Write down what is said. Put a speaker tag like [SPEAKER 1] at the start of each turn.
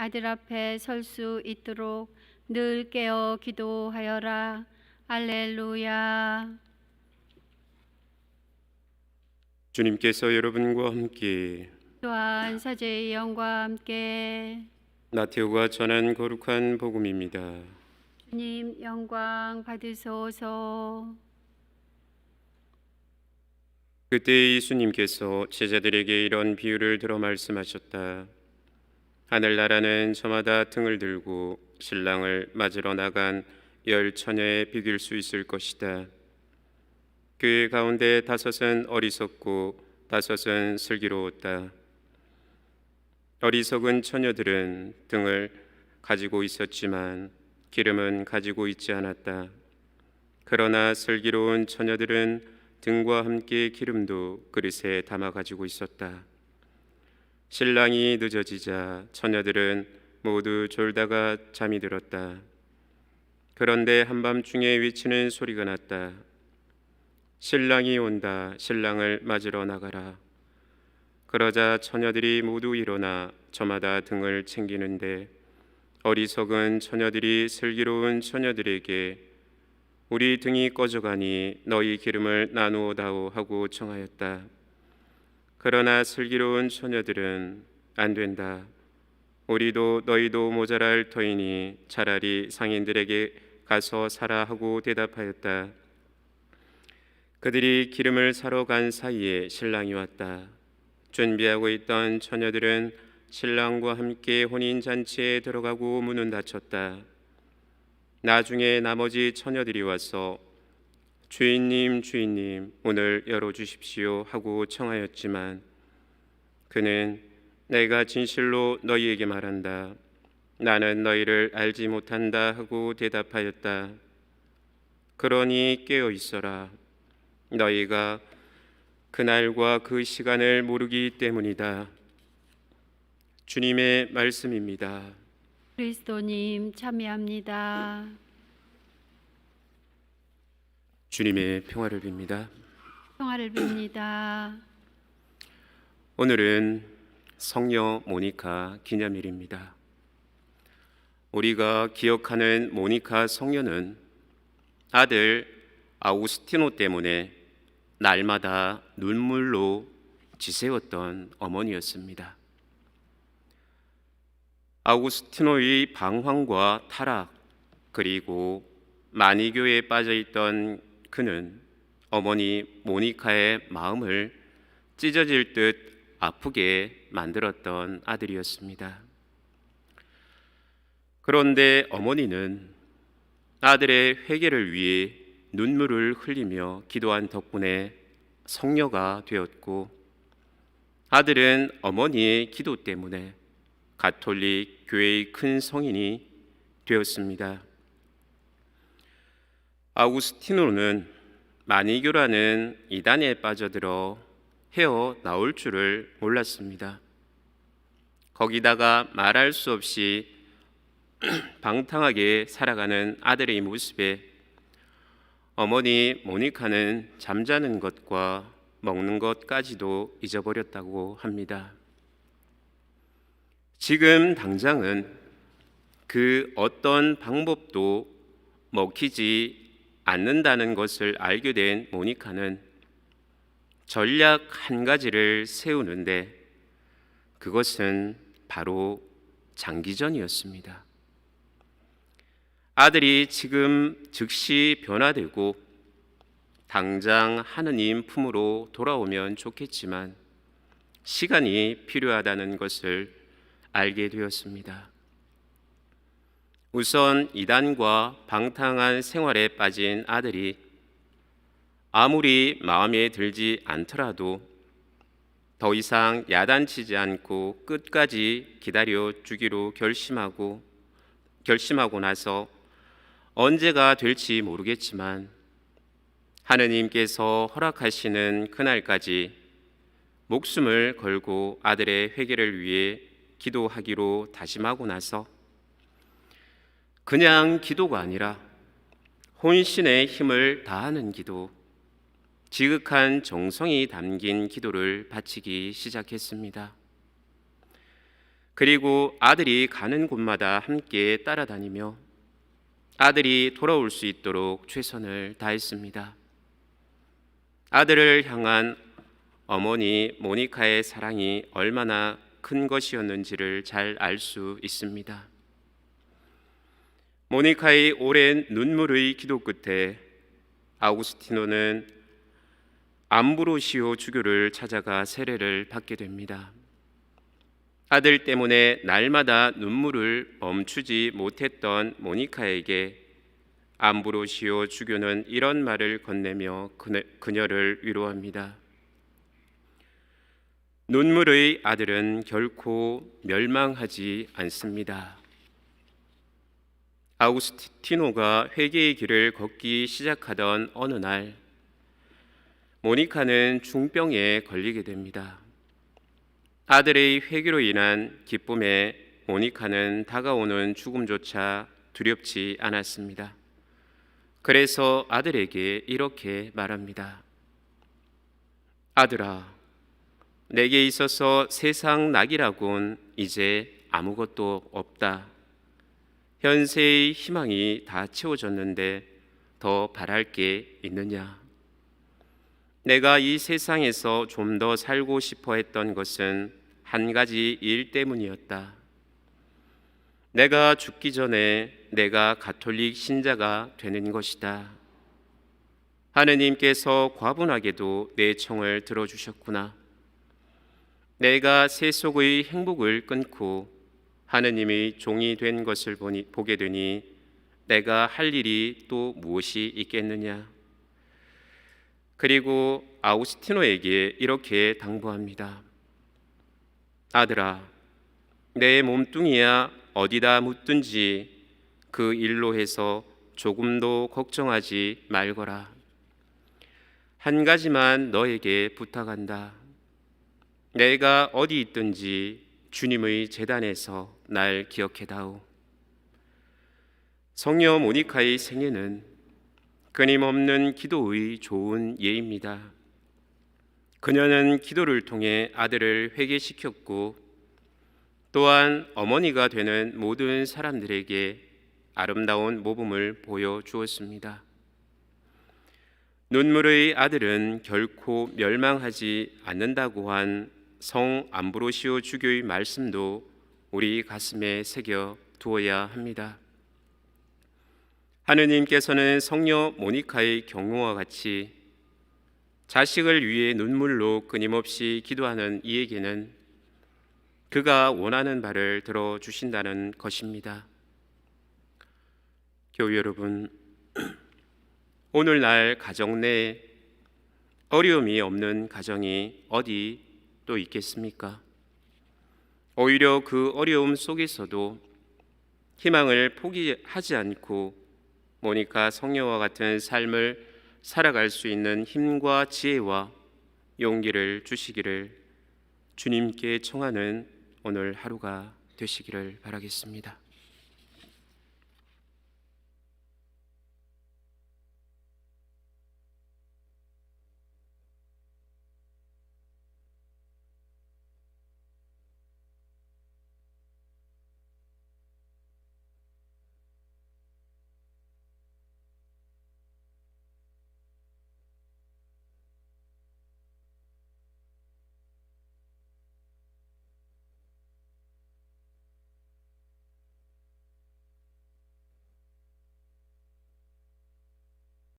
[SPEAKER 1] 아들 앞에 설 수 있도록 늘 깨어 기도하여라. 할렐루야.
[SPEAKER 2] 주님께서 여러분과 함께
[SPEAKER 1] 또한 사제의 영과 함께
[SPEAKER 2] 마테오가 전한 거룩한 복음입니다.
[SPEAKER 1] 주님 영광 받으소서.
[SPEAKER 2] 그때 예수님께서 제자들에게 이런 비유를 들어 말씀하셨다. 하늘나라는 저마다 등을 들고 신랑을 맞으러 나간 10처녀에 비길 수 있을 것이다. 그 가운데 5은 어리석고 5은 슬기로웠다. 어리석은 처녀들은 등을 가지고 있었지만 기름은 가지고 있지 않았다. 그러나 슬기로운 처녀들은 등과 함께 기름도 그릇에 담아 가지고 있었다. 신랑이 늦어지자 처녀들은 모두 졸다가 잠이 들었다. 그런데 한밤중에 외치는 소리가 났다. 신랑이 온다. 신랑을 맞으러 나가라. 그러자 처녀들이 모두 일어나 저마다 등을 챙기는데 어리석은 처녀들이 슬기로운 처녀들에게 우리 등이 꺼져가니 너희 기름을 나누어 다오 하고 청하였다. 그러나 슬기로운 처녀들은 안 된다. 우리도 너희도 모자랄 터이니 차라리 상인들에게 가서 사라 하고 대답하였다. 그들이 기름을 사러 간 사이에 신랑이 왔다. 준비하고 있던 처녀들은 신랑과 함께 혼인잔치에 들어가고 문은 닫혔다. 나중에 나머지 처녀들이 와서 주인님, 주인님, 문을 열어주십시오 하고 청하였지만 그는 내가 진실로 너희에게 말한다. 나는 너희를 알지 못한다 하고 대답하였다. 그러니 깨어 있어라. 너희가 그날과 그 시간을 모르기 때문이다. 주님의 말씀입니다.
[SPEAKER 1] 그리스도님 참여합니다.
[SPEAKER 2] 주님의 평화를 빕니다.
[SPEAKER 1] 평화를 빕니다.
[SPEAKER 2] 오늘은 성녀 모니카 기념일입니다. 우리가 기억하는 모니카 성녀는 아들 아우구스티노 때문에 날마다 눈물로 지새웠던 어머니였습니다. 아우구스티노의 방황과 타락 그리고 마니교에 빠져있던 그는 어머니 모니카의 마음을 찢어질 듯 아프게 만들었던 아들이었습니다. 그런데 어머니는 아들의 회개를 위해 눈물을 흘리며 기도한 덕분에 성녀가 되었고 아들은 어머니의 기도 때문에 가톨릭 교회의 큰 성인이 되었습니다. 아우구스티노는 마니교라는 이단에 빠져들어 헤어나올 줄을 몰랐습니다. 거기다가 말할 수 없이 방탕하게 살아가는 아들의 모습에 어머니 모니카는 잠자는 것과 먹는 것까지도 잊어버렸다고 합니다. 지금 당장은 그 어떤 방법도 먹히지 않는다는 것을 알게 된 모니카는 전략 한 가지를 세우는데 그것은 바로 장기전이었습니다. 아들이 지금 즉시 변화되고 당장 하느님 품으로 돌아오면 좋겠지만 시간이 필요하다는 것을 알게 되었습니다. 우선 이단과 방탕한 생활에 빠진 아들이 아무리 마음에 들지 않더라도 더 이상 야단치지 않고 끝까지 기다려 주기로 결심하고 나서 언제가 될지 모르겠지만 하느님께서 허락하시는 그날까지 목숨을 걸고 아들의 회개를 위해 기도하기로 다짐하고 나서 그냥 기도가 아니라 혼신의 힘을 다하는 기도, 지극한 정성이 담긴 기도를 바치기 시작했습니다. 그리고 아들이 가는 곳마다 함께 따라다니며 아들이 돌아올 수 있도록 최선을 다했습니다. 아들을 향한 어머니 모니카의 사랑이 얼마나 큰 것이었는지를 잘 알 수 있습니다. 모니카의 오랜 눈물의 기도 끝에 아우구스티노는 암브로시오 주교를 찾아가 세례를 받게 됩니다. 아들 때문에 날마다 눈물을 멈추지 못했던 모니카에게 암브로시오 주교는 이런 말을 건네며 그녀를 위로합니다. 눈물의 아들은 결코 멸망하지 않습니다. 아우구스티노가 회개의 길을 걷기 시작하던 어느 날 모니카는 중병에 걸리게 됩니다. 아들의 회개로 인한 기쁨에 모니카는 다가오는 죽음조차 두렵지 않았습니다. 그래서 아들에게 이렇게 말합니다. 아들아, 내게 있어서 세상 낙이라곤 이제 아무것도 없다. 현세의 희망이 다 채워졌는데 더 바랄 게 있느냐? 내가 이 세상에서 좀 더 살고 싶어 했던 것은 한 가지 일 때문이었다. 내가 죽기 전에 내가 가톨릭 신자가 되는 것이다. 하느님께서 과분하게도 내 청을 들어주셨구나. 내가 세속의 행복을 끊고 하느님의 종이 된 것을 보게 되니 내가 할 일이 또 무엇이 있겠느냐? 그리고 아우구스티노에게 이렇게 당부합니다. 아들아, 내 몸뚱이야 어디다 묻든지 그 일로 해서 조금도 걱정하지 말거라. 한 가지만 너에게 부탁한다. 내가 어디 있든지 주님의 제단에서 날 기억해다오. 성녀 모니카의 생애는 끊임없는 기도의 좋은 예입니다. 그녀는 기도를 통해 아들을 회개시켰고 또한 어머니가 되는 모든 사람들에게 아름다운 모범을 보여주었습니다. 눈물의 아들은 결코 멸망하지 않는다고 한 성 암브로시오 주교의 말씀도 우리 가슴에 새겨 두어야 합니다. 하느님께서는 성녀 모니카의 경우와 같이 자식을 위해 눈물로 끊임없이 기도하는 이에게는 그가 원하는 바를 들어주신다는 것입니다. 교우 여러분, 오늘날 가정 내에 어려움이 없는 가정이 어디 또 있겠습니까? 오히려 그 어려움 속에서도 희망을 포기하지 않고 모니카 성녀와 같은 삶을 살아갈 수 있는 힘과 지혜와 용기를 주시기를 주님께 청하는 오늘 하루가 되시기를 바라겠습니다.